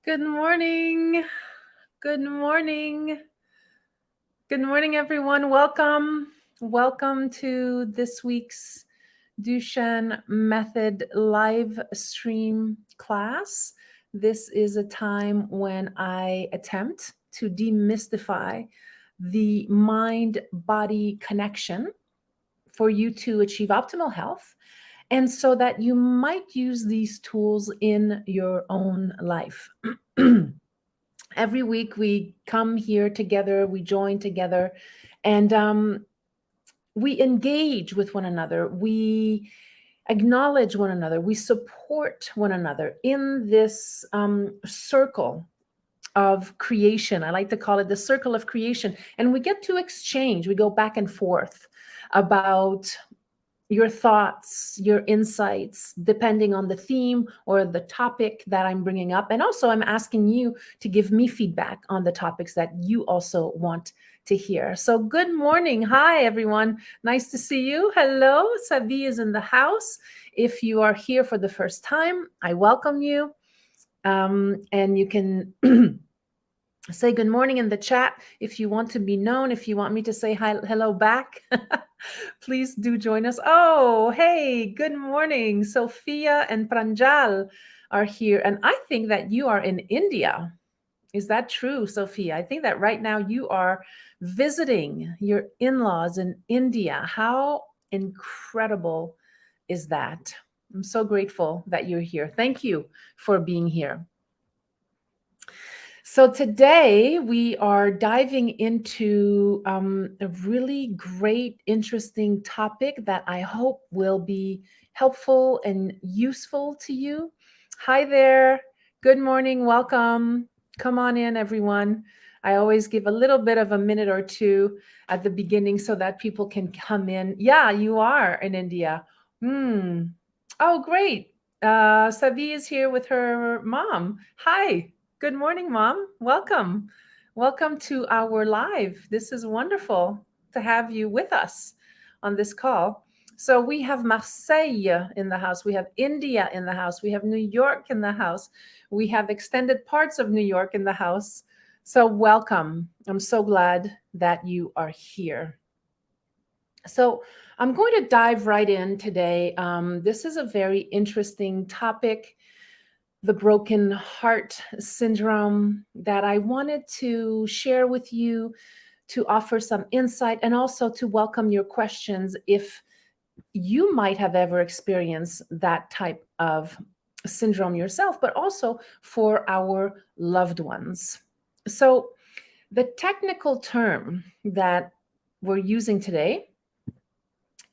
Good morning. Good morning. Good morning, everyone. Welcome. Welcome to this week's Duchenne Method live stream class. This is a time when I attempt to demystify the mind-body connection for you to achieve optimal health, and so that you might use these tools in your own life. Every week we come here together, we join together, and we engage with one another. We acknowledge one another. We support one another in this circle of creation. I like to call it the circle of creation. And we get to exchange. We go back and forth about your thoughts, your insights, depending on the theme or the topic that I'm bringing up. And also, I'm asking you to give me feedback on the topics that you also want to hear. So good morning. Hi, everyone. Nice to see you. Hello. Sabi is in the house. If you are here for the first time, I welcome you. And you can say good morning in the chat if you want to be known. If you want me to say hi, hello back, please do join us. Oh, hey, good morning. Sophia and Pranjal are here. And I think that you are in India. Is that true, Sophia? I think that right now you are visiting your in-laws in India. How incredible is that? I'm so grateful that you're here. Thank you for being here. So today we are diving into a really great, interesting topic that I hope will be helpful and useful to you. Hi there. Good morning. Welcome. Come on in, everyone. I always give a little bit of a minute or two at the beginning so that people can come in. Yeah, you are in India. Oh, great. Savi is here with her mom. Hi. Good morning, Mom. Welcome. Welcome to our live. This is wonderful to have you with us on this call. So we have Marseille in the house. We have India in the house. We have New York in the house. We have extended parts of New York in the house. So welcome. I'm so glad that you are here. So I'm going to dive right in today. This is a very interesting topic, the Brokenheart Syndrome, that I wanted to share with you, to offer some insight, and also to welcome your questions if you might have ever experienced that type of syndrome yourself, but also for our loved ones. So the technical term that we're using today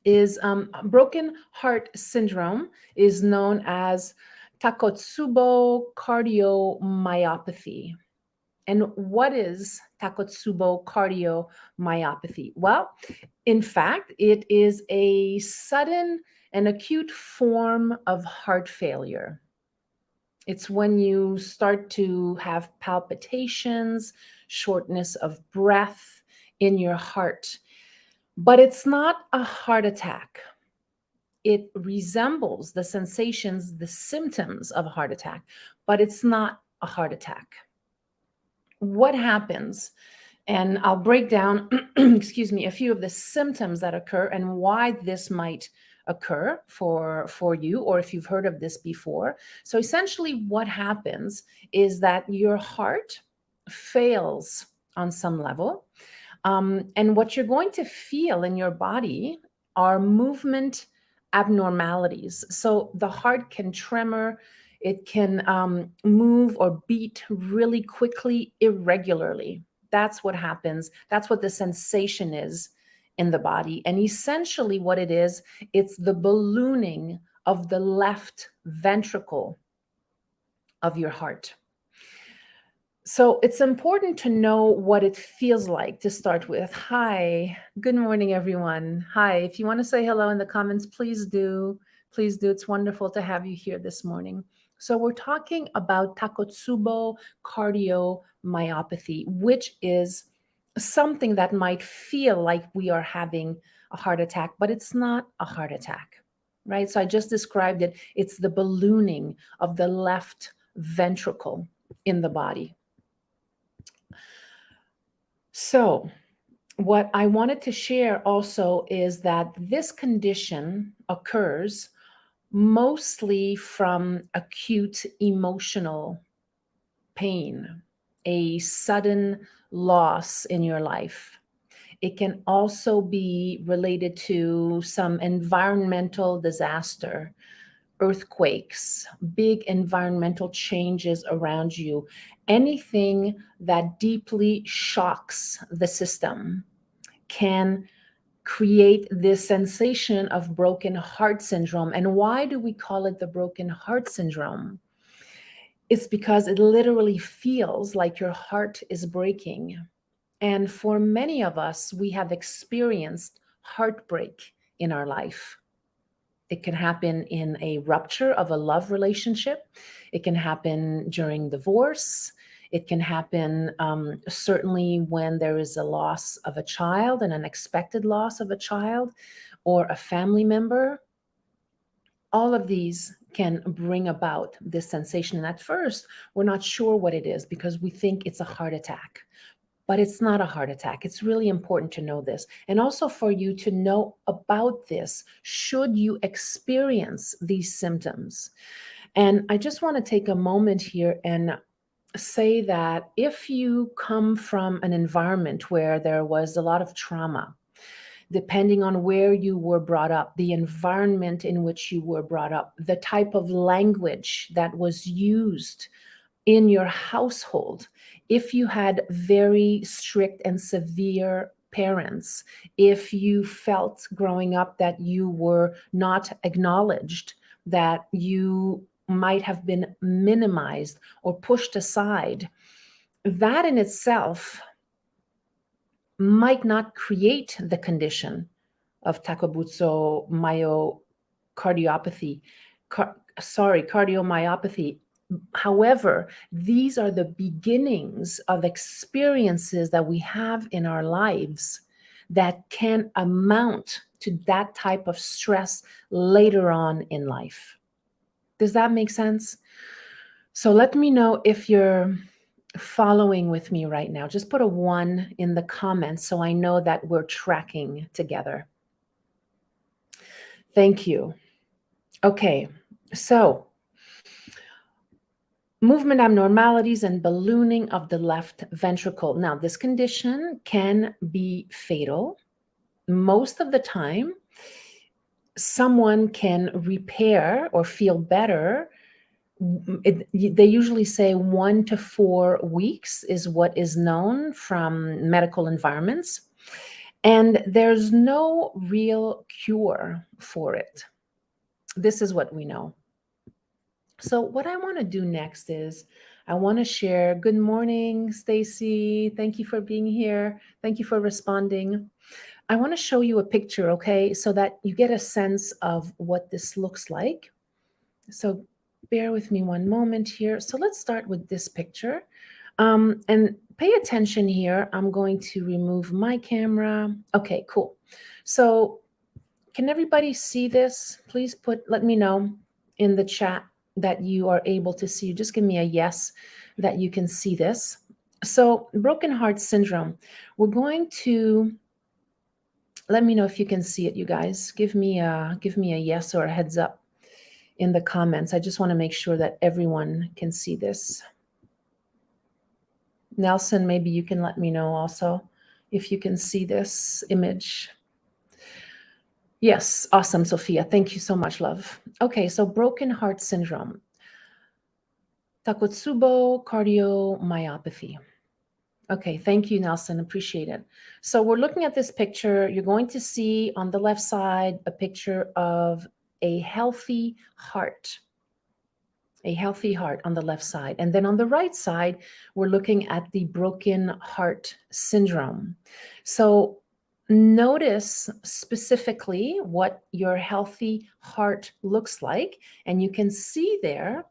is broken heart syndrome, is known as Takotsubo Cardiomyopathy. And what is Takotsubo Cardiomyopathy? Well, in fact, it is a sudden and acute form of heart failure. It's when you start to have palpitations, shortness of breath in your heart. But it's not a heart attack. It resembles the sensations, the symptoms of a heart attack, but it's not a heart attack. What happens? And I'll break down, excuse me, a few of the symptoms that occur and why this might occur for you, or if you've heard of this before. So essentially what happens is that your heart fails on some level. And what you're going to feel in your body are movement abnormalities. So the heart can tremor, it can move or beat really quickly, irregularly. That's what happens. That's what the sensation is in the body. And essentially what it is, it's the ballooning of the left ventricle of your heart. So it's important to know what it feels like to start with. Hi, good morning, everyone. Hi, if you want to say hello in the comments, please do. Please do. It's wonderful to have you here this morning. So we're talking about Takotsubo Cardiomyopathy, which is something that might feel like we are having a heart attack, but it's not a heart attack, right? So I just described it. It's the ballooning of the left ventricle in the body. So, what I wanted to share also is that this condition occurs mostly from acute emotional pain, a sudden loss in your life. It can also be related to some environmental disaster, earthquakes, big environmental changes around you, anything that deeply shocks the system can create this sensation of broken heart syndrome. And why do we call it the broken heart syndrome? It's because it literally feels like your heart is breaking. And for many of us, we have experienced heartbreak in our life. It can happen in a rupture of a love relationship. It can happen during divorce. It can happen certainly when there is a loss of a child, an unexpected loss of a child or a family member. All of these can bring about this sensation. And at first, we're not sure what it is because we think it's a heart attack. But it's not a heart attack. It's really important to know this. And also for you to know about this should you experience these symptoms. And I just want to take a moment here and say that if you come from an environment where there was a lot of trauma, depending on where you were brought up, the environment in which you were brought up, the type of language that was used in your household, if you had very strict and severe parents, if you felt growing up that you were not acknowledged, that you might have been minimized or pushed aside, that in itself might not create the condition of Takotsubo cardiopathy, cardiomyopathy. However, these are the beginnings of experiences that we have in our lives that can amount to that type of stress later on in life. Does that make sense? So let me know if you're following with me right now. Just put a 1 in the comments so I know that we're tracking together. Thank you. Okay, so movement abnormalities and ballooning of the left ventricle. Now, this condition can be fatal. Most of the time, someone can repair or feel better. They usually say 1 to 4 weeks is what is known from medical environments. And there's no real cure for it. This is what we know. So what I want to do next is I want to share. Good morning, Stacy. Thank you for being here. Thank you for responding. I want to show you a picture, okay, so that you get a sense of what this looks like. So bear with me one moment here. So let's start with this picture. And pay attention here. I'm going to remove my camera. Okay, cool. So can everybody see this? Please let me know in the chat that you are able to see. Just give me a yes that you can see this. So broken heart syndrome, we're going to, let me know if you can see it, you guys. Give me a yes or a heads up in the comments. I just want to make sure that everyone can see this. Nelson, maybe you can let me know also if you can see this image. Yes, awesome, Sophia. Thank you so much, love. Okay, so broken heart syndrome. Takotsubo Cardiomyopathy. Okay, thank you, Nelson. Appreciate it. So we're looking at this picture. You're going to see on the left side a picture of a healthy heart. A healthy heart on the left side. And then on the right side, we're looking at the broken heart syndrome. So notice specifically what your healthy heart looks like. And you can see there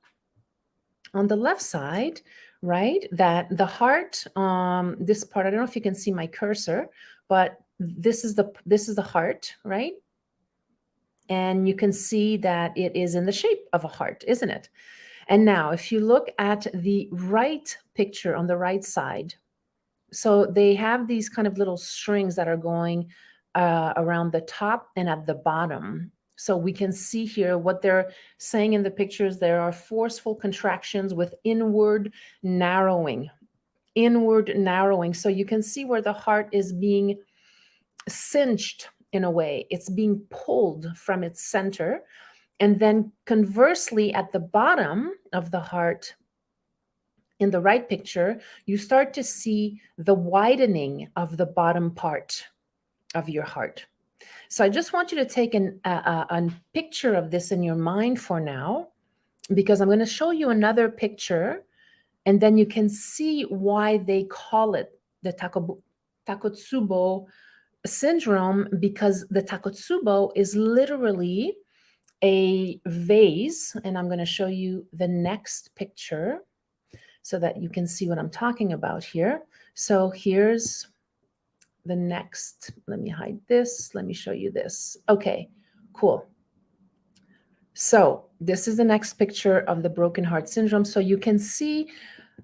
on the left side, right? That the heart, this part, I don't know if you can see my cursor, but this is the heart, right? And you can see that it is in the shape of a heart, isn't it? And now, if you look at the right picture on the right side, so they have these kind of little strings that are going around the top and at the bottom. So we can see here what they're saying in the pictures. There are forceful contractions with inward narrowing. Inward narrowing. So you can see where the heart is being cinched in a way. It's being pulled from its center. And then conversely, at the bottom of the heart, in the right picture, you start to see the widening of the bottom part of your heart. So I just want you to take a picture of this in your mind for now, because I'm going to show you another picture, and then you can see why they call it the Takotsubo syndrome, because the Takotsubo is literally a vase, and I'm going to show you the next picture so that you can see what I'm talking about here. So here's the next. Let me hide this. Let me show you this. Okay, cool. So this is the next picture of the Brokenheart Syndrome. So you can see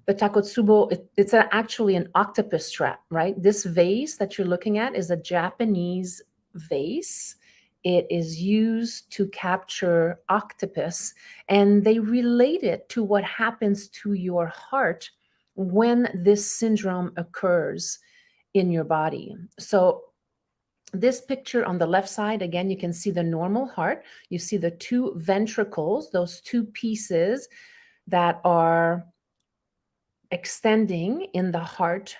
the Takotsubo, it's actually an octopus trap, right? This vase that you're looking at is a Japanese vase. It is used to capture octopus, and they relate it to what happens to your heart when this syndrome occurs in your body. So this picture on the left side, again, you can see the normal heart. You see the two ventricles, those two pieces that are extending in the heart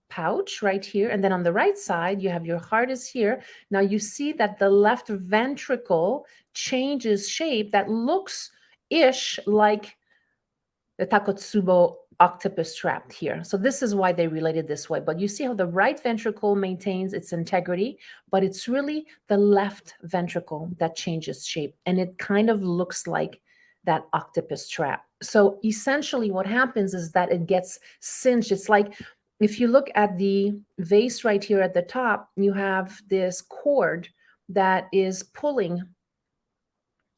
pouch right here. And then on the right side, you have your heart is here. Now you see that the left ventricle changes shape that looks ish like the Takotsubo octopus trap here. So this is why they related this way. But you see how the right ventricle maintains its integrity, but it's really the left ventricle that changes shape. And it kind of looks like that octopus trap. So essentially what happens is that it gets cinched. It's like if you look at the vase right here at the top, you have this cord that is pulling,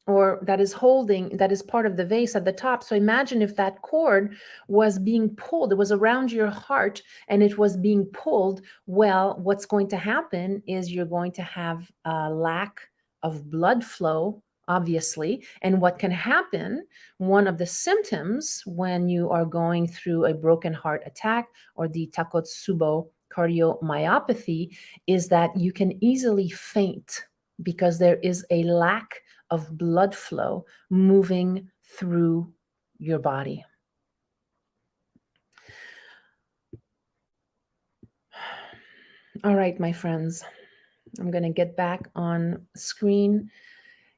or that is holding, that is part of the vase at the top. So imagine if that cord was being pulled, it was around your heart and it was being pulled. Well, what's going to happen is you're going to have a lack of blood flow, obviously. And what can happen, one of the symptoms when you are going through a broken heart attack or the Takotsubo cardiomyopathy, is that you can easily faint because there is a lack of blood flow moving through your body. All right, my friends, I'm going to get back on screen.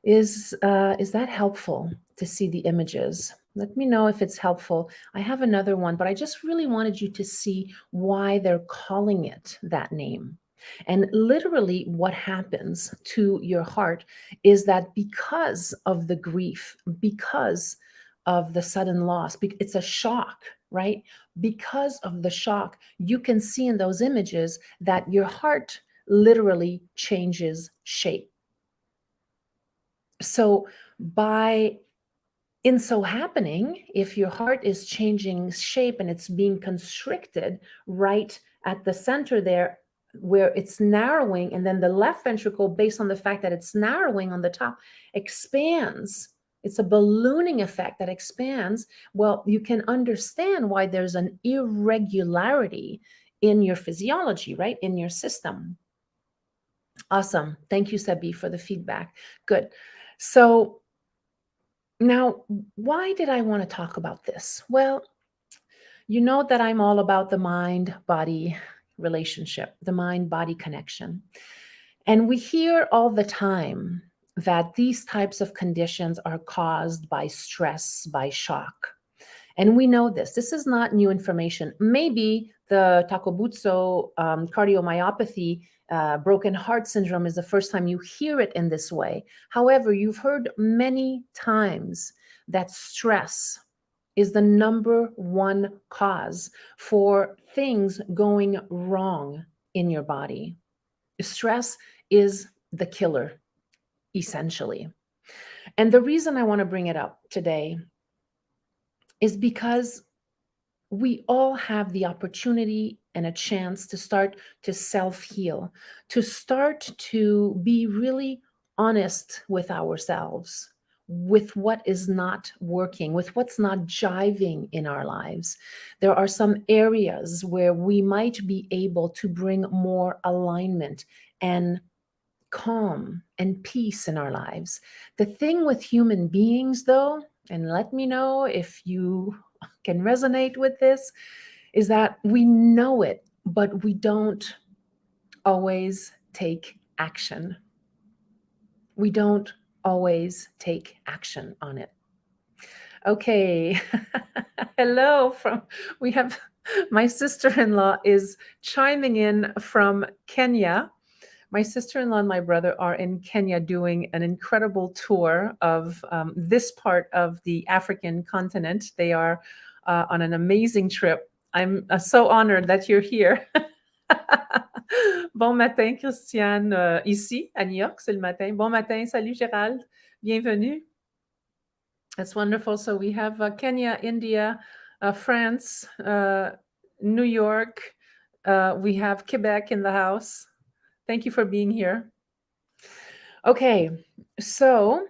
Is that helpful to see the images? Let me know if it's helpful. I have another one, but I just really wanted you to see why they're calling it that name. And literally what happens to your heart is that because of the grief, because of the sudden loss, it's a shock, right? Because of the shock, you can see in those images that your heart literally changes shape. So by in so happening, if your heart is changing shape and it's being constricted right at the center there, where it's narrowing, and then the left ventricle, based on the fact that it's narrowing on the top, expands. It's a ballooning effect that expands. Well, you can understand why there's an irregularity in your physiology, right? In your system. Awesome. Thank you, Sabi, for the feedback. Good. So now, why did I want to talk about this? Well, you know that I'm all about the mind-body relationship, the mind-body connection. And we hear all the time that these types of conditions are caused by stress, by shock. And we know this. This is not new information. Maybe the Takotsubo cardiomyopathy, broken heart syndrome is the first time you hear it in this way. However, you've heard many times that stress is the number one cause for things going wrong in your body. Stress is the killer, essentially. And the reason I want to bring it up today is because we all have the opportunity and a chance to start to self-heal, to start to be really honest with ourselves, with what is not working, with what's not jiving in our lives. There are some areas where we might be able to bring more alignment and calm and peace in our lives. The thing with human beings, though, and let me know if you can resonate with this, is that we know it, but we don't always take action. We don't always take action on it. Okay. Hello from we have my sister-in-law is chiming in from Kenya. My sister-in-law and my brother are in Kenya doing an incredible tour of this part of the African continent. They are on an amazing trip. I'm so honored that you're here. Bon matin, Christiane, ici à New York, c'est le matin. Bon matin, salut Gérald, bienvenue. That's wonderful. So we have Kenya, India, France, New York. We have Quebec in the house. Thank you for being here. Okay, so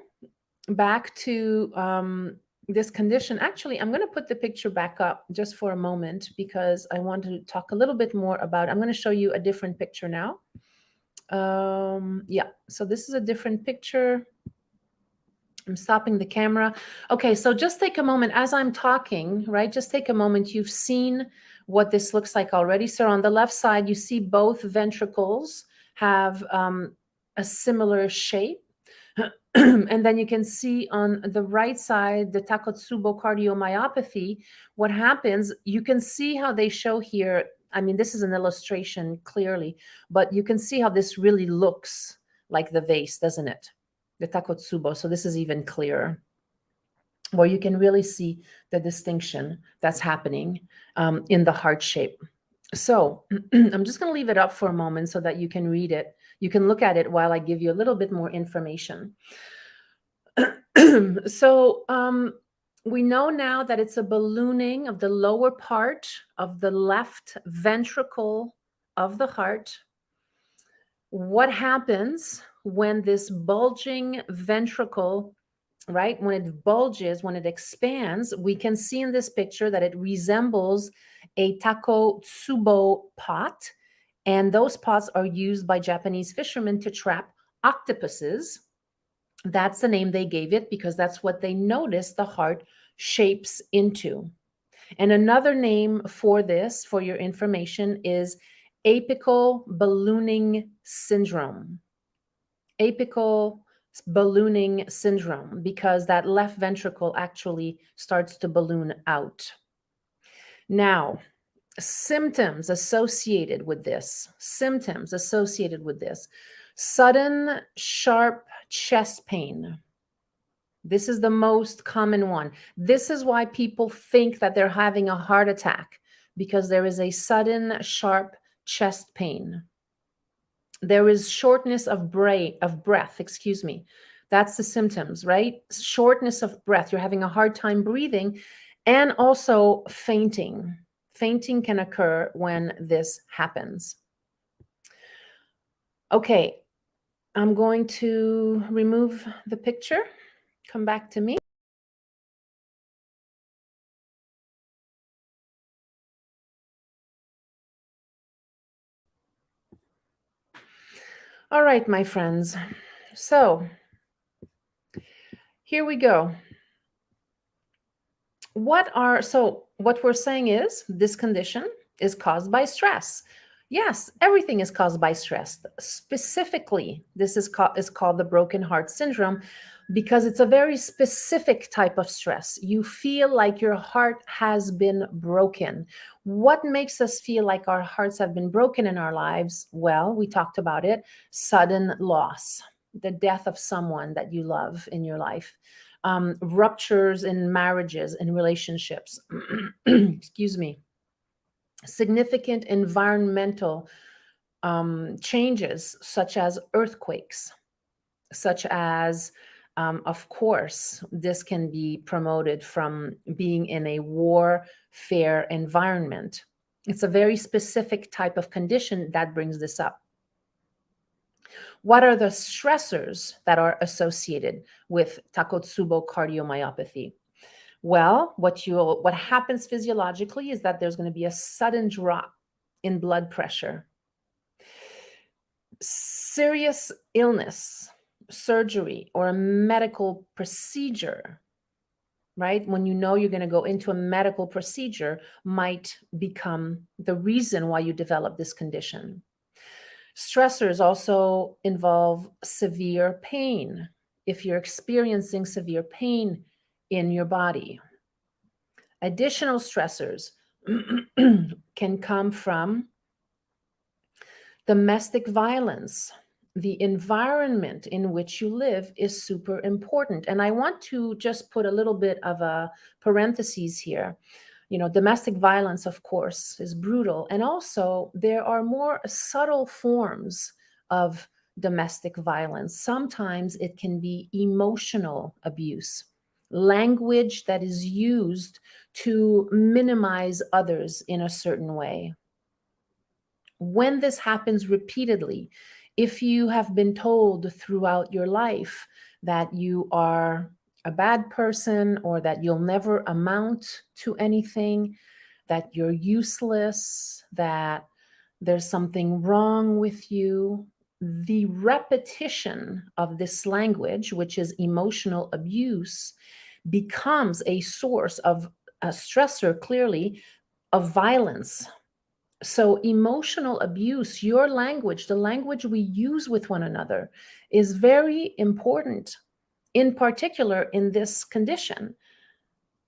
back to this condition. Actually, I'm going to put the picture back up just for a moment because I want to talk a little bit more about, I'm going to show you a different picture now. Yeah, so this is a different picture. I'm stopping the camera. Okay, so just take a moment as I'm talking, right? Just take a moment. You've seen what this looks like already. So on the left side, you see both ventricles have a similar shape. And then you can see on the right side, the Takotsubo Cardiomyopathy, what happens, you can see how they show here. I mean, this is an illustration clearly, but you can see how this really looks like the vase, doesn't it? The Takotsubo. So this is even clearer, where you can really see the distinction that's happening in the heart shape. So I'm just going to leave it up for a moment so that you can read it. You can look at it while I give you a little bit more information. So we know now that it's a ballooning of the lower part of the left ventricle of the heart. What happens when this bulging ventricle, right, when it bulges, when it expands, we can see in this picture that it resembles a Takotsubo pot. And those pots are used by Japanese fishermen to trap octopuses. That's the name they gave it because that's what they noticed the heart shapes into. And another name for this, for your information, is apical ballooning syndrome. Apical ballooning syndrome, because that left ventricle actually starts to balloon out. Now, symptoms associated with this, sudden sharp chest pain. This is the most common one. This is why people think that they're having a heart attack, because there is a sudden sharp chest pain. There is shortness of breath, excuse me. That's the symptoms, right? Shortness of breath. You're having a hard time breathing, and also fainting. Fainting can occur when this happens. Okay, I'm going to remove the picture. Come back to me. All right, my friends. So here we go. What we're saying is this condition is caused by stress. Yes, everything is caused by stress. Specifically, this is called the Brokenheart Syndrome because it's a very specific type of stress. You feel like your heart has been broken. What makes us feel like our hearts have been broken in our lives? Well, we talked about it. Sudden loss, the death of someone that you love in your life. ruptures in marriages and relationships, excuse me, significant environmental changes such as earthquakes, such as, of course, this can be promoted from being in a warfare environment. It's a very specific type of condition that brings this up. What are the stressors that are associated with Takotsubo cardiomyopathy? Well, what happens physiologically is that there's going to be a sudden drop in blood pressure. Serious illness, surgery, or a medical procedure, right? When you know you're going to go into a medical procedure, might become the reason why you develop this condition. Stressors also involve severe pain. If you're experiencing severe pain in your body, additional stressors can come from domestic violence. The environment in which you live is super important. And I want to just put a little bit of a parenthesis here. Domestic violence, of course, is brutal. And also, there are more subtle forms of domestic violence. Sometimes it can be emotional abuse, language that is used to minimize others in a certain way. When this happens repeatedly, if you have been told throughout your life that you are a bad person or that you'll never amount to anything, that you're useless, that there's something wrong with you, the repetition of this language, which is emotional abuse, becomes a source of a stressor, clearly, of violence. So emotional abuse, your language, the language we use with one another, is very important, in particular in this condition.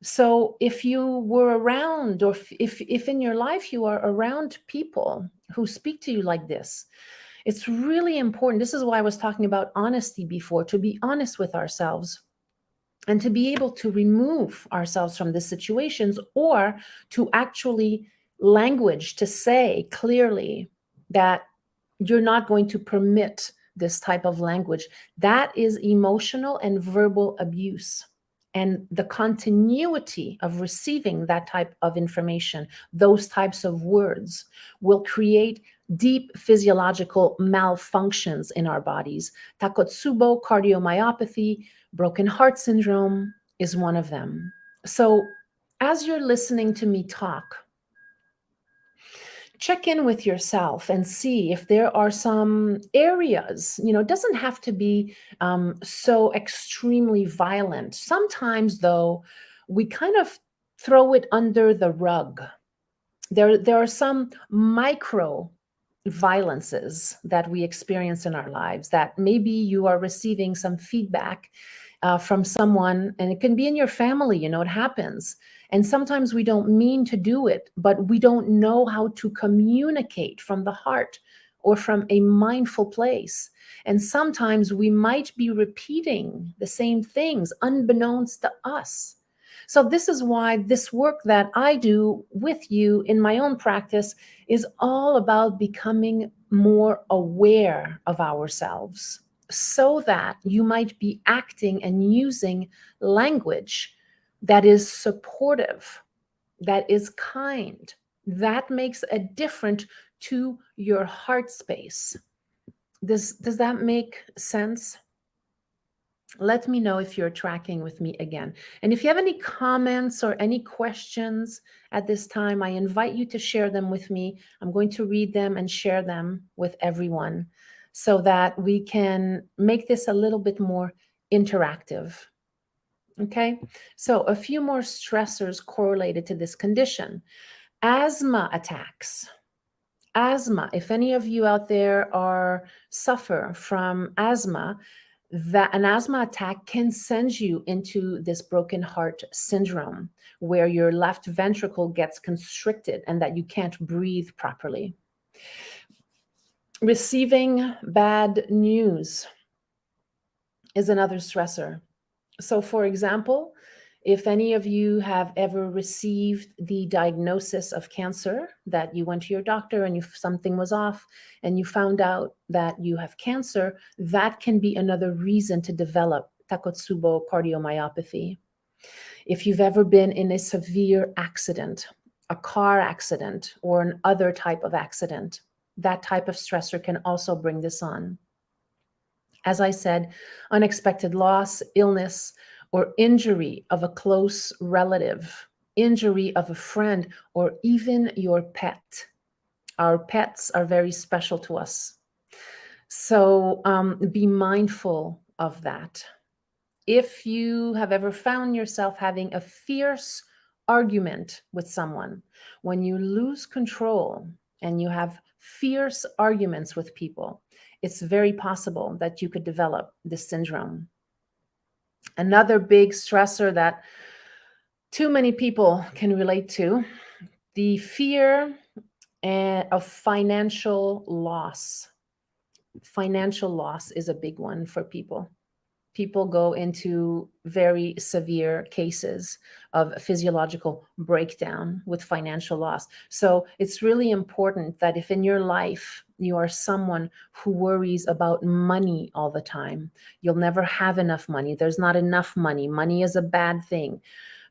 So if you were around, or if in your life you are around people who speak to you like this, it's really important. This is why I was talking about honesty before, to be honest with ourselves and to be able to remove ourselves from these situations, or to actually language to say clearly that you're not going to permit this type of language. That is emotional and verbal abuse. And the continuity of receiving that type of information, those types of words, will create deep physiological malfunctions in our bodies. Takotsubo cardiomyopathy, Brokenheart Syndrome is one of them. So as you're listening to me talk, check in with yourself and see if there are some areas, it doesn't have to be so extremely violent. Sometimes, though, we kind of throw it under the rug. There are some micro violences that we experience in our lives that maybe you are receiving some feedback from someone, and it can be in your family, it happens. And sometimes we don't mean to do it, but we don't know how to communicate from the heart or from a mindful place. And sometimes we might be repeating the same things unbeknownst to us. So this is why this work that I do with you in my own practice is all about becoming more aware of ourselves, so that you might be acting and using language that is supportive, that is kind, that makes a difference to your heart space. Does that make sense? Let me know if you're tracking with me again. And if you have any comments or any questions at this time, I invite you to share them with me. I'm going to read them and share them with everyone so that we can make this a little bit more interactive. Okay, so a few more stressors correlated to this condition. Asthma attacks. Asthma, if any of you out there suffer from asthma, that an asthma attack can send you into this broken heart syndrome, where your left ventricle gets constricted and that you can't breathe properly. Receiving bad news is another stressor. So, for example, if any of you have ever received the diagnosis of cancer, that you went to your doctor and something was off and you found out that you have cancer, that can be another reason to develop Takotsubo cardiomyopathy. If you've ever been in a severe accident, a car accident, or an other type of accident, that type of stressor can also bring this on. As I said, unexpected loss, illness, or injury of a close relative, injury of a friend, or even your pet. Our pets are very special to us. So be mindful of that. If you have ever found yourself having a fierce argument with someone, when you lose control and you have fierce arguments with people, it's very possible that you could develop this syndrome. Another big stressor that too many people can relate to, the fear of financial loss. Financial loss is a big one for people. People go into very severe cases of physiological breakdown with financial loss. So it's really important that if in your life you are someone who worries about money all the time, you'll never have enough money. There's not enough money. Money is a bad thing.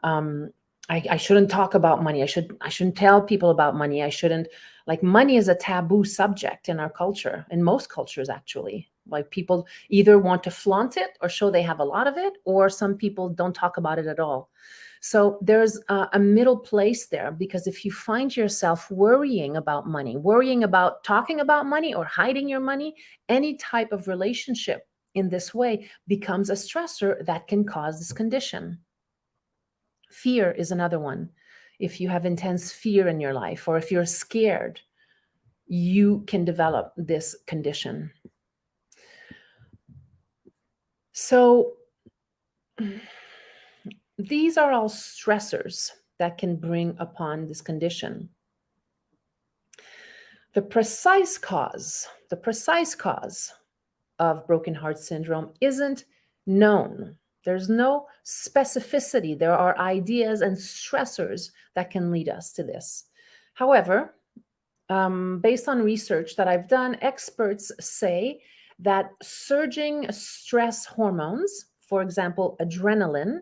Um, I shouldn't talk about money. I shouldn't tell people about money. I shouldn't, like, money is a taboo subject in our culture, in most cultures actually. Like, people either want to flaunt it or show they have a lot of it, or some people don't talk about it at all. So there's a middle place there, because if you find yourself worrying about money, worrying about talking about money or hiding your money, any type of relationship in this way becomes a stressor that can cause this condition. Fear is another one. If you have intense fear in your life, or if you're scared, you can develop this condition. So these are all stressors that can bring upon this condition. The precise cause of broken heart syndrome isn't known. There's no specificity. There are ideas and stressors that can lead us to this. However, based on research that I've done, experts say that surging stress hormones, for example, adrenaline,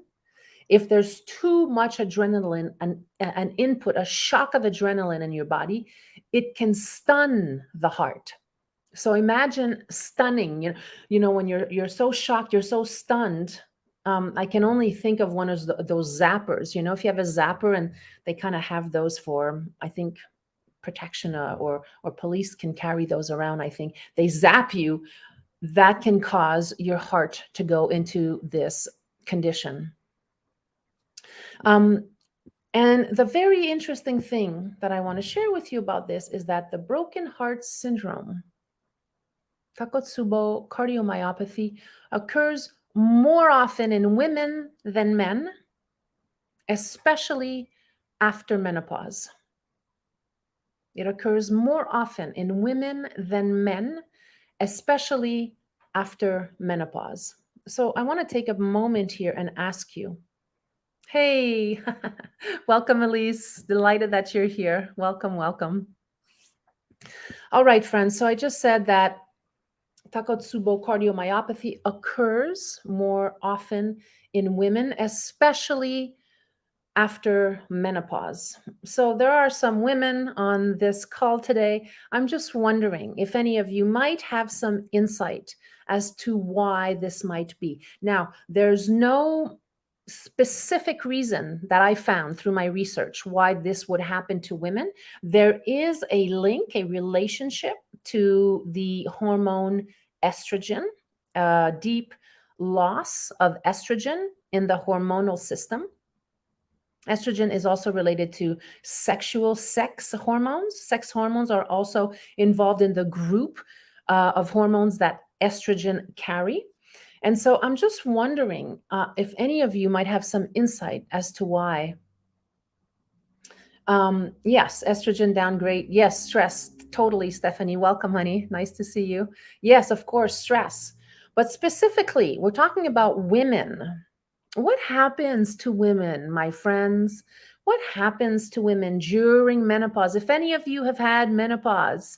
if there's too much adrenaline, an input, a shock of adrenaline in your body, it can stun the heart. So imagine stunning, when you're so shocked, you're so stunned. I can only think of one of those zappers. If you have a zapper, and they kind of have those for, I think, protection, or police can carry those around. I think they zap you. That can cause your heart to go into this condition. And the very interesting thing that I want to share with you about this is that the broken heart syndrome, Takotsubo cardiomyopathy, occurs more often in women than men, especially after menopause. It occurs more often in women than men, especially after menopause. So I want to take a moment here and ask you, hey, welcome, Elise. Delighted that you're here. Welcome, welcome. All right, friends. So I just said that Takotsubo cardiomyopathy occurs more often in women, especially after menopause. So there are some women on this call today. I'm just wondering if any of you might have some insight as to why this might be. Now, there's no specific reason that I found through my research why this would happen to women. There is a link, a relationship to the hormone estrogen, deep loss of estrogen in the hormonal system. Estrogen is also related to sex hormones. Sex hormones are also involved in the group of hormones that estrogen carry. And so I'm just wondering if any of you might have some insight as to why. Yes, estrogen downgrade. Yes, stress. Totally, Stephanie. Welcome, honey. Nice to see you. Yes, of course, stress. But specifically, we're talking about women. What happens to women, my friends? What happens to women during menopause? If any of you have had menopause,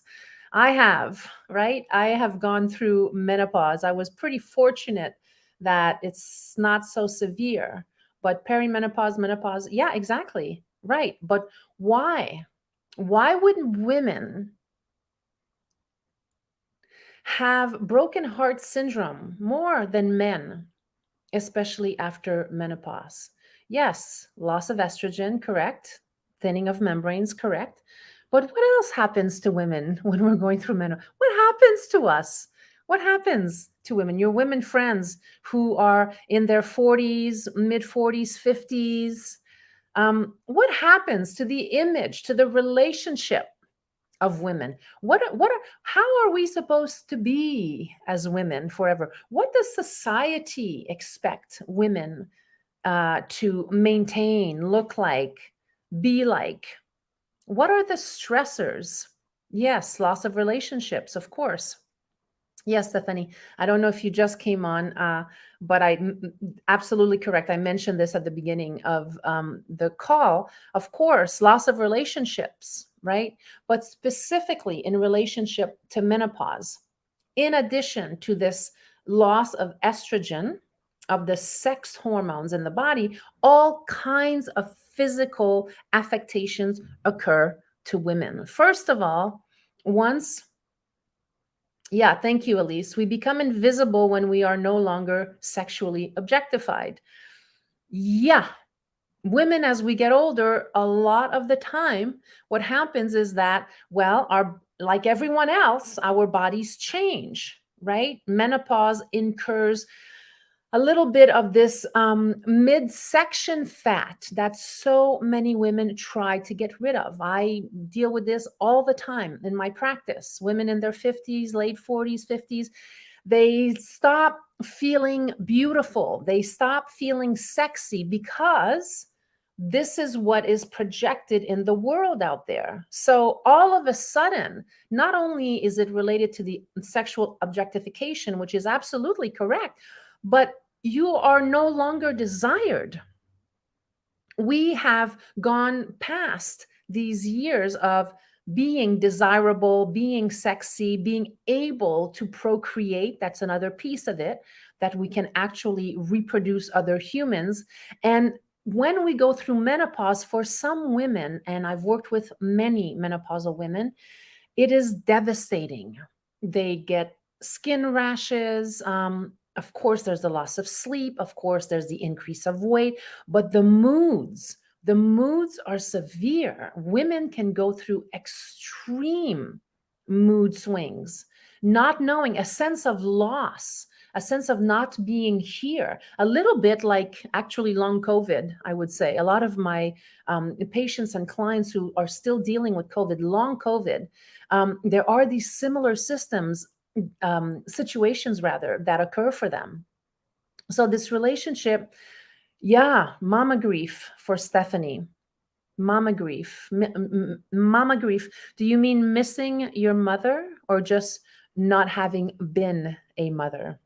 I have, right? I have gone through menopause. I was pretty fortunate that it's not so severe, but perimenopause, menopause, yeah, exactly. Right. But why? Why would women have broken heart syndrome more than men, especially after menopause? Yes, loss of estrogen, correct. Thinning of membranes, correct. But what else happens to women when we're going through menopause? What happens to us? What happens to women? Your women friends who are in their 40s, mid 40s, 50s. What happens to the image, to the relationship of women? How are we supposed to be as women forever? What does society expect women to maintain, look like, be like? What are the stressors? Yes, loss of relationships, of course. Yes, Stephanie. I don't know if you just came on, but absolutely correct. I mentioned this at the beginning of the call. Of course, loss of relationships, right? But specifically in relationship to menopause, in addition to this loss of estrogen, of the sex hormones in the body, all kinds of physical affectations occur to women. First of all, once yeah, thank you, Elise. We become invisible when we are no longer sexually objectified. Yeah, women, as we get older, a lot of the time, what happens is that, well, our like everyone else, our bodies change, right? Menopause incurs a little bit of this midsection fat that so many women try to get rid of. I deal with this all the time in my practice. Women in their 50s, late 40s, 50s, they stop feeling beautiful. They stop feeling sexy because this is what is projected in the world out there. So all of a sudden, not only is it related to the sexual objectification, which is absolutely correct, but you are no longer desired. We have gone past these years of being desirable, being sexy, being able to procreate. That's another piece of it, that we can actually reproduce other humans. And when we go through menopause, for some women, and I've worked with many menopausal women, it is devastating. They get skin rashes. Of course, there's the loss of sleep. Of course, there's the increase of weight, but the moods are severe. Women can go through extreme mood swings, not knowing, a sense of loss, a sense of not being here, a little bit like actually long COVID, I would say. A lot of my patients and clients who are still dealing with COVID, long COVID, there are these similar situations rather, that occur for them. So this relationship, yeah, mama grief for Stephanie. Mama grief. Mama grief. Do you mean missing your mother or just not having been a mother?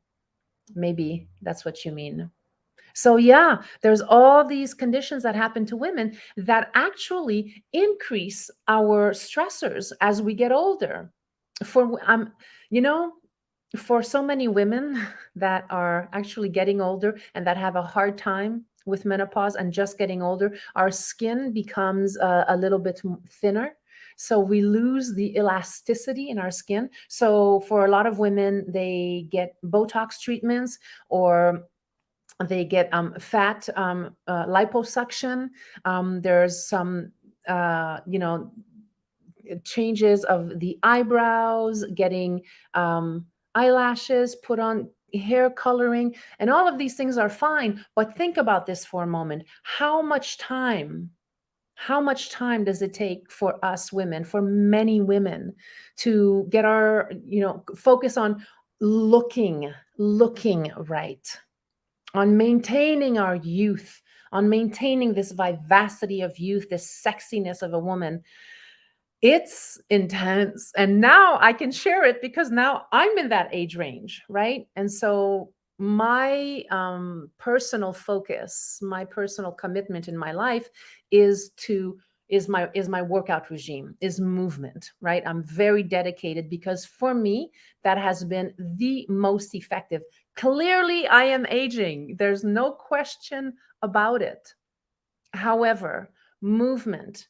Maybe that's what you mean. So, yeah, there's all these conditions that happen to women that actually increase our stressors as we get older. For you know, for so many women that are actually getting older and that have a hard time with menopause and just getting older, our skin becomes a little bit thinner. So we lose the elasticity in our skin. So for a lot of women, they get Botox treatments, or they get fat liposuction. There's some, changes of the eyebrows, getting eyelashes put on, hair coloring, and all of these things are fine. But think about this for a moment. How much time does it take for us women, for many women, to get our, focus on looking right, on maintaining our youth, on maintaining this vivacity of youth, this sexiness of a woman? It's intense. And now I can share it because now I'm in that age range, right? And so my personal focus, my personal commitment in my life is to is my workout regime, is movement, right? I'm very dedicated because for me that has been the most effective. Clearly I am aging. There's no question about it. However, movement,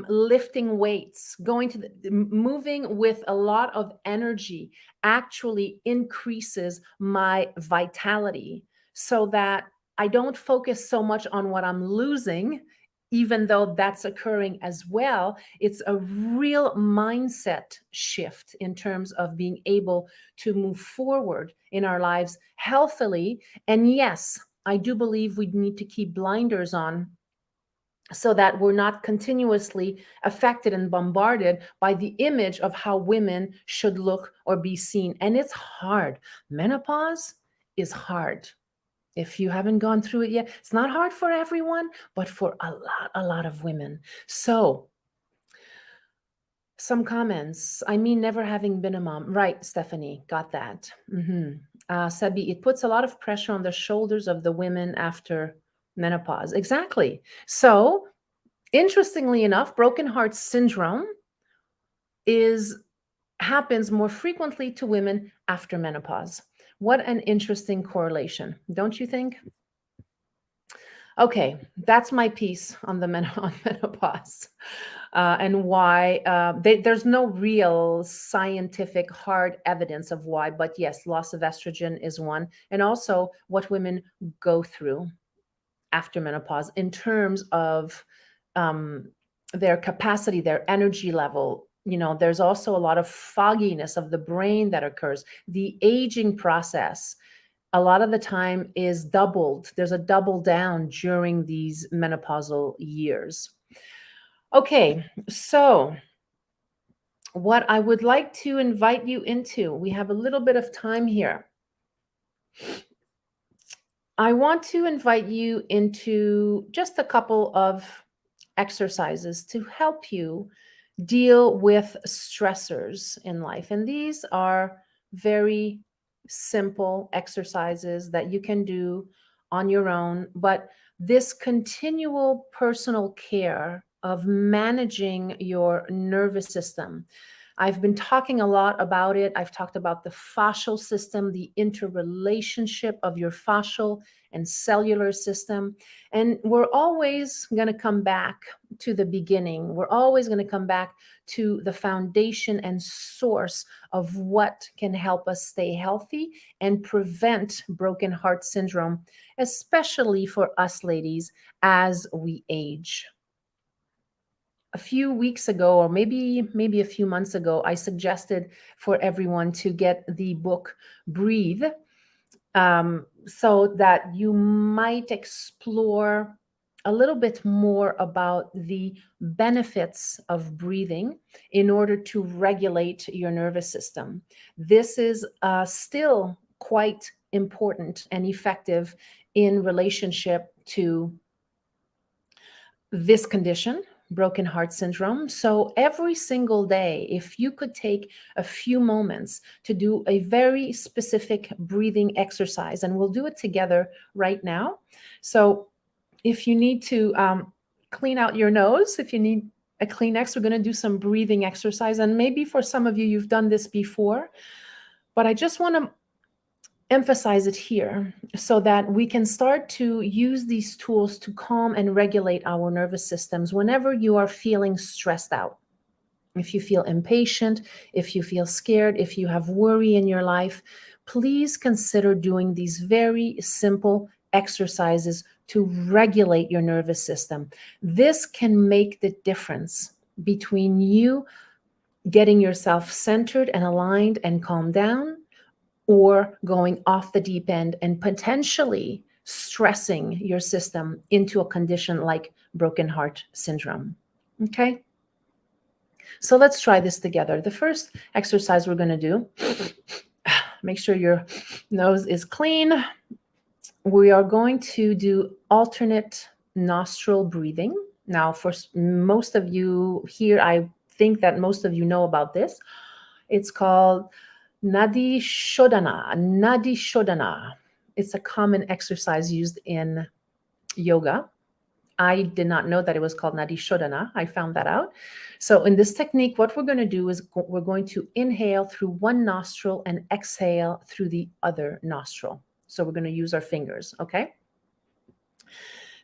lifting weights, going to moving with a lot of energy actually increases my vitality so that I don't focus so much on what I'm losing, even though that's occurring as well. It's a real mindset shift in terms of being able to move forward in our lives healthily. And yes, I do believe we need to keep blinders on so that we're not continuously affected and bombarded by the image of how women should look or be seen. And it's hard. Menopause is hard. If you haven't gone through it yet, it's not hard for everyone, but for a lot of women. So, some comments. I mean, never having been a mom. Right, Stephanie, got that. Sabi, it puts a lot of pressure on the shoulders of the women after menopause. Exactly. So, interestingly enough, broken heart syndrome is happens more frequently to women after menopause. What an interesting correlation, don't you think? Okay, that's my piece on the on menopause and why there's no real scientific hard evidence of why, but yes, loss of estrogen is one, and also what women go through after menopause in terms of um, their capacity, their energy level. You know, there's also a lot of fogginess of the brain that occurs. The aging process, a lot of the time, is doubled. There's a double down during these menopausal years. Okay, so what I would like to invite you into, we have a little bit of time here. I want to invite you into just a couple of exercises to help you deal with stressors in life. And these are very simple exercises that you can do on your own. But this continual personal care of managing your nervous system, I've been talking a lot about it. I've talked about the fascial system, the interrelationship of your fascial and cellular system. And we're always going to come back to the beginning. We're always going to come back to the foundation and source of what can help us stay healthy and prevent broken heart syndrome, especially for us ladies as we age. A few weeks ago, or maybe a few months ago, I suggested for everyone to get the book Breathe, so that you might explore a little bit more about the benefits of breathing in order to regulate your nervous system. This is still quite important and effective in relationship to this condition, broken heart syndrome. So every single day, if you could take a few moments to do a very specific breathing exercise, and we'll do it together right now. So if you need to clean out your nose, if you need a Kleenex, we're going to do some breathing exercise. And maybe for some of you, you've done this before, but I just want to emphasize it here so that we can start to use these tools to calm and regulate our nervous systems whenever you are feeling stressed out. If you feel impatient, if you feel scared, if you have worry in your life, please consider doing these very simple exercises to regulate your nervous system. This can make the difference between you getting yourself centered and aligned and calm down, or going off the deep end and potentially stressing your system into a condition like broken heart syndrome. Okay? So let's try this together. The first exercise we're going to do, make sure your nose is clean. We are going to do alternate nostril breathing. Now, for most of you here, I think that most of you know about this. It's called Nadi Shodhana. Nadi Shodhana. It's a common exercise used in yoga. I did not know that it was called Nadi Shodhana. I found that out. So in this technique, what we're going to do is we're going to inhale through one nostril and exhale through the other nostril. So we're going to use our fingers, okay?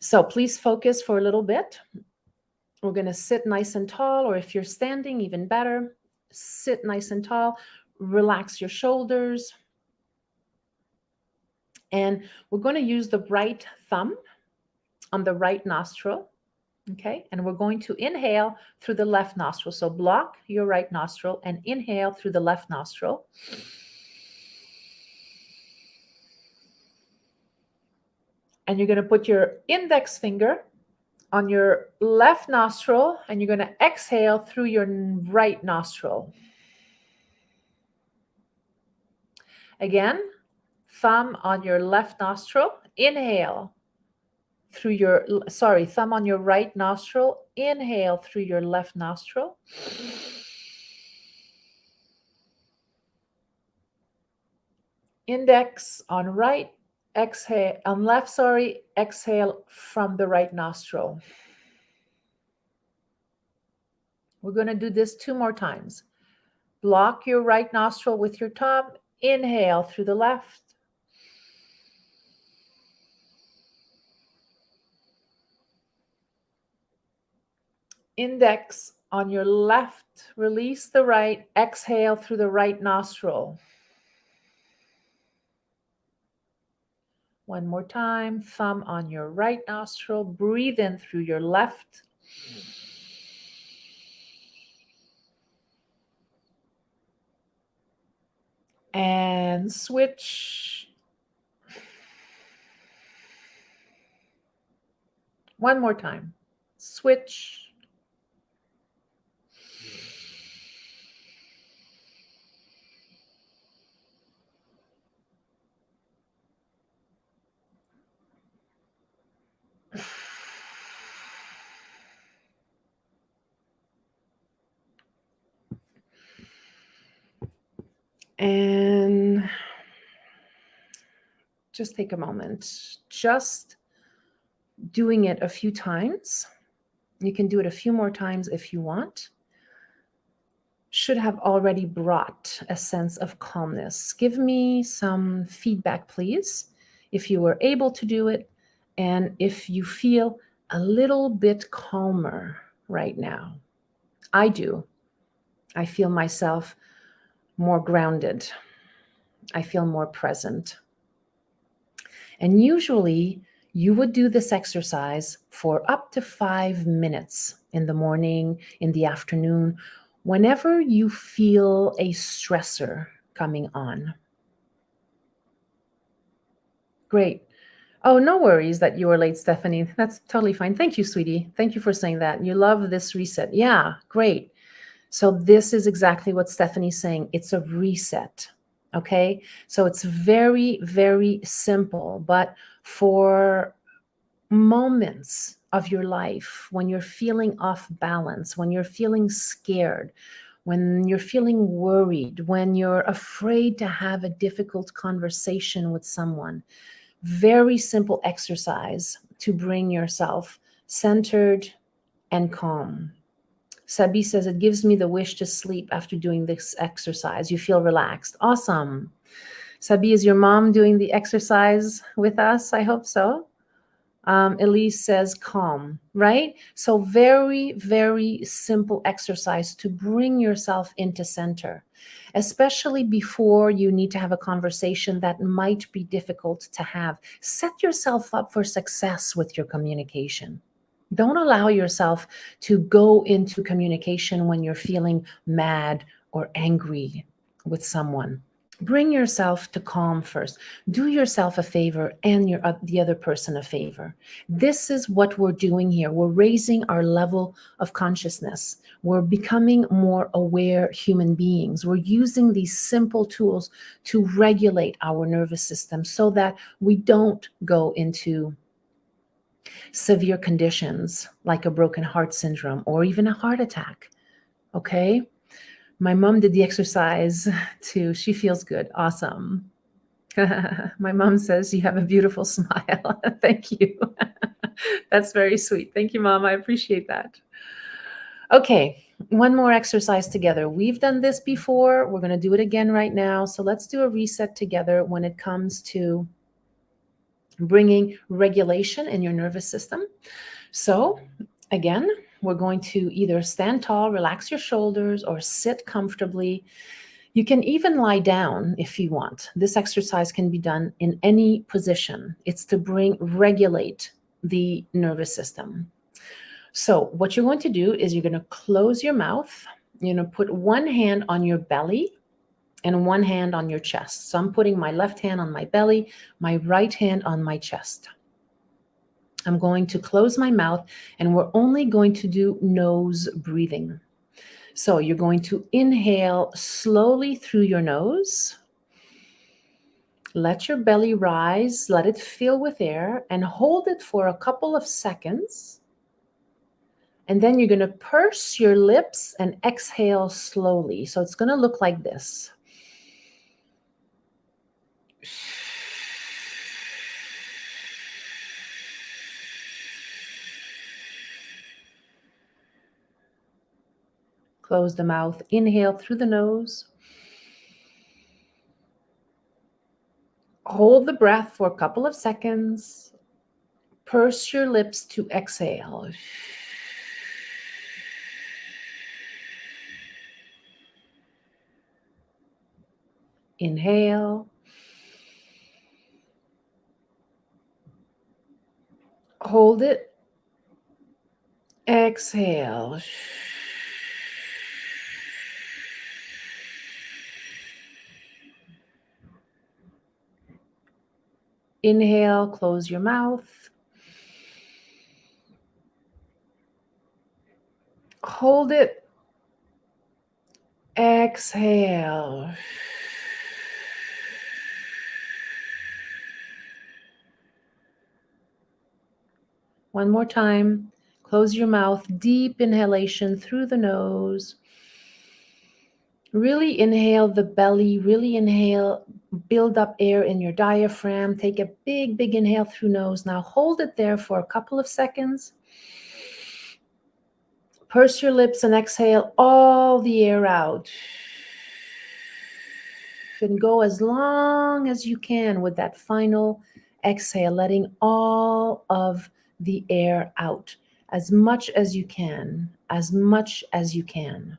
So please focus for a little bit. We're going to sit nice and tall, or if you're standing, even better. Sit nice and tall. Relax your shoulders. And we're going to use the right thumb on the right nostril, okay? And we're going to inhale through the left nostril. So block your right nostril and inhale through the left nostril. And you're going to put your index finger on your left nostril and you're going to exhale through your right nostril. Again, thumb on your left nostril, inhale through your, thumb on your right nostril, inhale through your left nostril. Index on right, exhale, on left, exhale from the right nostril. We're going to do this 2 more times. Block your right nostril with your thumb, inhale through the left. Index on your left, release the right, exhale through the right nostril. One more time, thumb on your right nostril, breathe in through your left. And switch. One more time, switch. And just take a moment, just doing it a few times. You can do it a few more times if you want. Should have already brought a sense of calmness. Give me some feedback, please, if you were able to do it and if you feel a little bit calmer right now. I do. I feel myself more grounded. I feel more present. And usually you would do this exercise for up to 5 minutes in the morning, in the afternoon, whenever you feel a stressor coming on. Great. Oh, no worries that you were late, Stephanie. That's totally fine. Thank you, sweetie. Thank you for saying that. You love this reset. Yeah, great. So this is exactly what Stephanie's saying. It's a reset. Okay. So it's very, very simple, but for moments of your life when you're feeling off balance, when you're feeling scared, when you're feeling worried, when you're afraid to have a difficult conversation with someone, very simple exercise to bring yourself centered and calm. Sabi says, it gives me the wish to sleep after doing this exercise. You feel relaxed. Awesome. Sabi, is your mom doing the exercise with us? I hope so. Elise says calm, right? So very, very simple exercise to bring yourself into center, especially before you need to have a conversation that might be difficult to have. Set yourself up for success with your communication. Don't allow yourself to go into communication when you're feeling mad or angry with someone. Bring yourself to calm first. Do yourself a favor and the other person a favor. This is what we're doing here. We're raising our level of consciousness. We're becoming more aware human beings. We're using these simple tools to regulate our nervous system so that we don't go into severe conditions like a broken heart syndrome or even a heart attack. Okay? My mom did the exercise too. She feels good. Awesome. My mom says you have a beautiful smile. Thank you. That's very sweet. Thank you, Mom. I appreciate that. Okay, one more exercise together. We've done this before. We're going to do it again right now. So let's do a reset together when it comes to bringing regulation in your nervous system. So again, we're going to either stand tall, relax your shoulders, or sit comfortably. You can even lie down if you want. This exercise can be done in any position. It's to regulate the nervous system. So what you're going to do is you're going to close your mouth. You're going to put one hand on your belly and one hand on your chest. So I'm putting my left hand on my belly, my right hand on my chest. I'm going to close my mouth, and we're only going to do nose breathing. So you're going to inhale slowly through your nose. Let your belly rise, let it fill with air, and hold it for a couple of seconds. And then you're going to purse your lips and exhale slowly. So it's going to look like this. Close the mouth, inhale through the nose. Hold the breath for a couple of seconds. Purse your lips to exhale. Inhale. Hold it. Exhale. Inhale, close your mouth. Hold it. Exhale. One more time. Close your mouth. Deep inhalation through the nose. Really inhale the belly. Really inhale. Build up air in your diaphragm. Take a big, big inhale through nose. Now hold it there for a couple of seconds. Purse your lips and exhale all the air out. And go as long as you can with that final exhale, letting all of the air out as much as you can, as much as you can.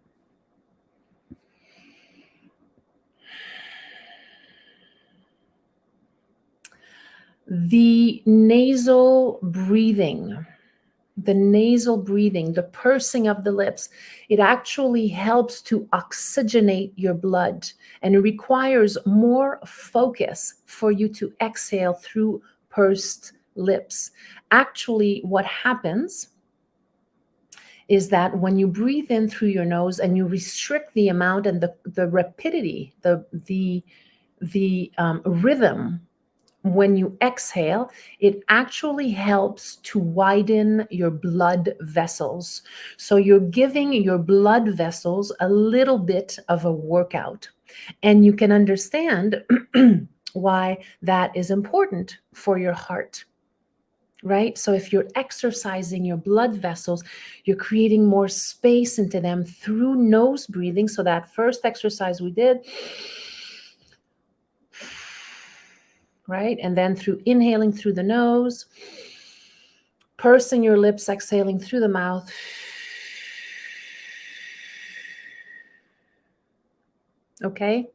The nasal breathing, the pursing of the lips, it actually helps to oxygenate your blood, and it requires more focus for you to exhale through pursed lips. Actually, what happens is that when you breathe in through your nose and you restrict the amount and the rapidity, the rhythm, when you exhale, it actually helps to widen your blood vessels. So you're giving your blood vessels a little bit of a workout. And you can understand why that is important for your heart, right? So if you're exercising your blood vessels, you're creating more space into them through nose breathing. So that first exercise we did, right? And then through inhaling through the nose, pursing your lips, exhaling through the mouth. Okay.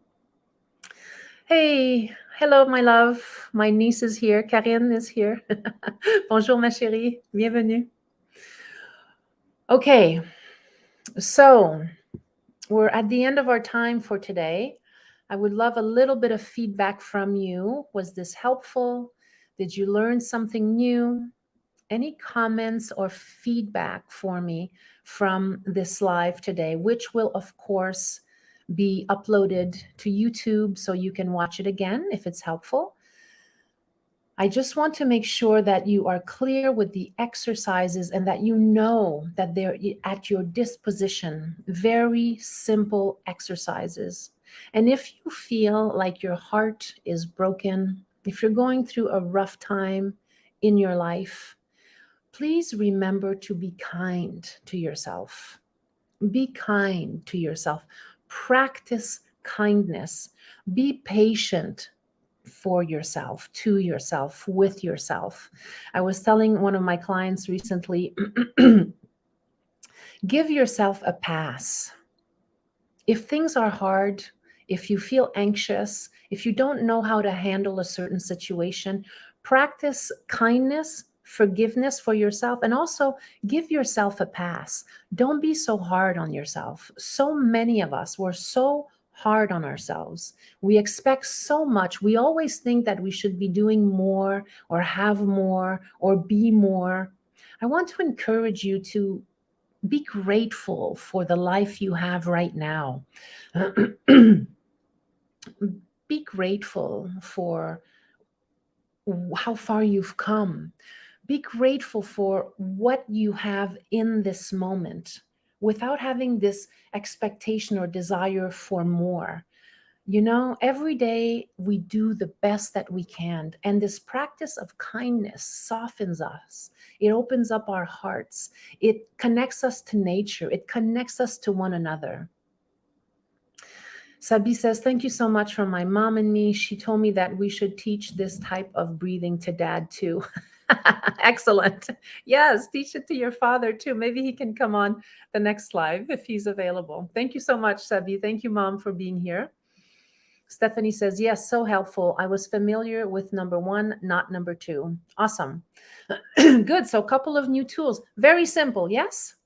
Hey, hello, my love. My niece is here. Karine is here. Bonjour, ma chérie. Bienvenue. Okay. So we're at the end of our time for today. I would love a little bit of feedback from you. Was this helpful? Did you learn something new? Any comments or feedback for me from this live today, which will, of course, be uploaded to YouTube so you can watch it again if it's helpful. I just want to make sure that you are clear with the exercises and that you know that they're at your disposition. Very simple exercises. And if you feel like your heart is broken, if you're going through a rough time in your life, please remember to be kind to yourself. Be kind to yourself. Practice kindness. Be patient for yourself, to yourself, with yourself. I was telling one of my clients recently, give yourself a pass. If things are hard, if you feel anxious, if you don't know how to handle a certain situation, practice kindness, forgiveness for yourself, and also give yourself a pass. Don't be so hard on yourself. So many of us, we're so hard on ourselves. We expect so much. We always think that we should be doing more or have more or be more. I want to encourage you to be grateful for the life you have right now. Be grateful for how far you've come. Be grateful for what you have in this moment without having this expectation or desire for more. You know, every day we do the best that we can. And this practice of kindness softens us. It opens up our hearts. It connects us to nature. It connects us to one another. Sabi says, thank you so much from my mom and me. She told me that we should teach this type of breathing to dad too. Excellent. Yes, teach it to your father too. Maybe he can come on the next live if he's available. Thank you so much, Sabi. Thank you, Mom, for being here. Stephanie says, yes, so helpful. I was familiar with number 1, not number 2. Awesome. Good. So a couple of new tools. Very simple. Yes.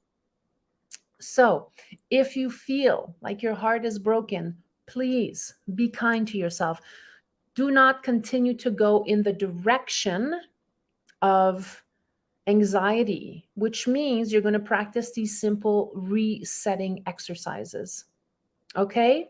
So if you feel like your heart is broken, please be kind to yourself. Do not continue to go in the direction of anxiety, which means you're going to practice these simple resetting exercises. Okay?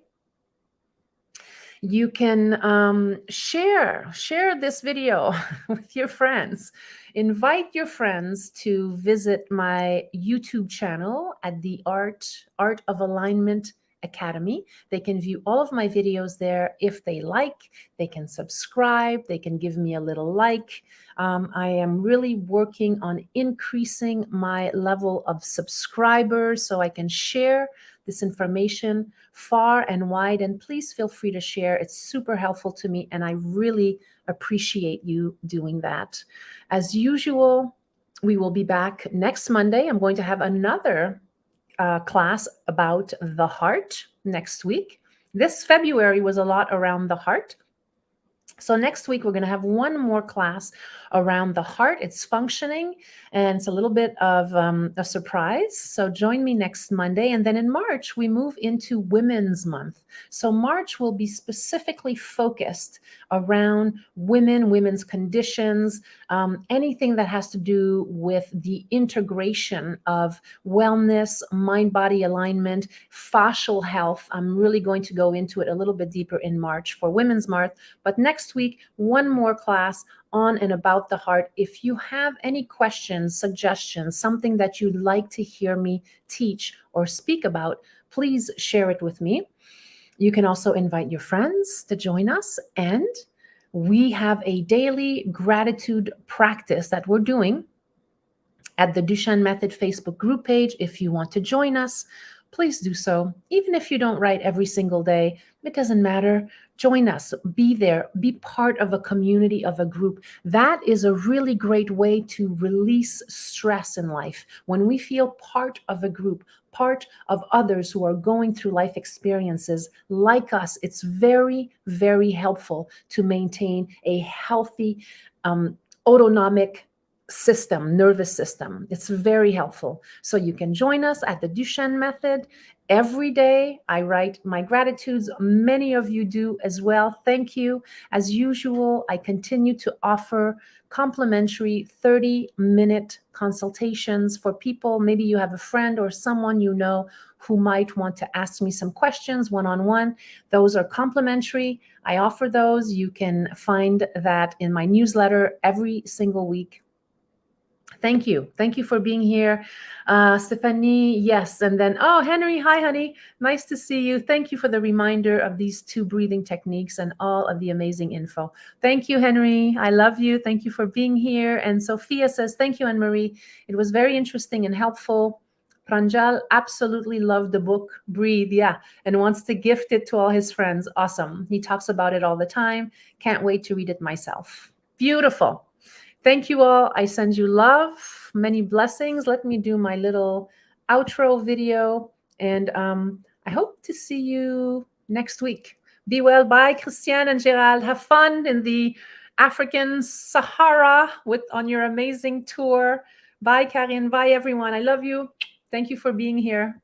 You can share this video with your friends. Invite your friends to visit my YouTube channel at the Art of Alignment Academy. They can view all of my videos there. If they like, they can subscribe. They can give me a little like. I am really working on increasing my level of subscribers so I can share this information far and wide. And please feel free to share. It's super helpful to me, and I really appreciate you doing that. As usual, we will be back next Monday. I'm going to have another class about the heart next week. This February was a lot around the heart. So next week, we're going to have one more class around the heart, its functioning, and it's a little bit of a surprise. So join me next Monday. And then in March, we move into Women's Month. So March will be specifically focused around women, women's conditions, anything that has to do with the integration of wellness, mind-body alignment, fascial health. I'm really going to go into it a little bit deeper in March for Women's Month. But next week, one more class on and about the heart. If you have any questions, suggestions, something that you'd like to hear me teach or speak about, please share it with me. You can also invite your friends to join us. And we have a daily gratitude practice that we're doing at the Duchenne Method Facebook group page. If you want to join us, please do so. Even if you don't write every single day, it doesn't matter. Join us. Be there. Be part of a community, of a group. That is a really great way to release stress in life. When we feel part of a group, part of others who are going through life experiences like us, it's very, very helpful to maintain a healthy, autonomic system, nervous system. It's very helpful. So you can join us at the Duchenne Method. Every day I write my gratitudes. Many of you do as well. Thank you. As usual, I continue to offer complimentary 30-minute consultations for people. Maybe you have a friend or someone you know who might want to ask me some questions one-on-one. Those are complimentary. I offer those. You can find that in my newsletter every single week. Thank you. Thank you for being here. Stephanie, yes. And then, oh, Henry, hi, honey. Nice to see you. Thank you for the reminder of these two breathing techniques and all of the amazing info. Thank you, Henry. I love you. Thank you for being here. And Sophia says, thank you, Anne Marie. It was very interesting and helpful. Pranjal absolutely loved the book Breathe, yeah, and wants to gift it to all his friends. Awesome. He talks about it all the time. Can't wait to read it myself. Beautiful. Thank you all. I send you love, many blessings. Let me do my little outro video. And I hope to see you next week. Be well. Bye, Christiane and Gerald. Have fun in the African Sahara on your amazing tour. Bye, Karine. Bye, everyone. I love you. Thank you for being here.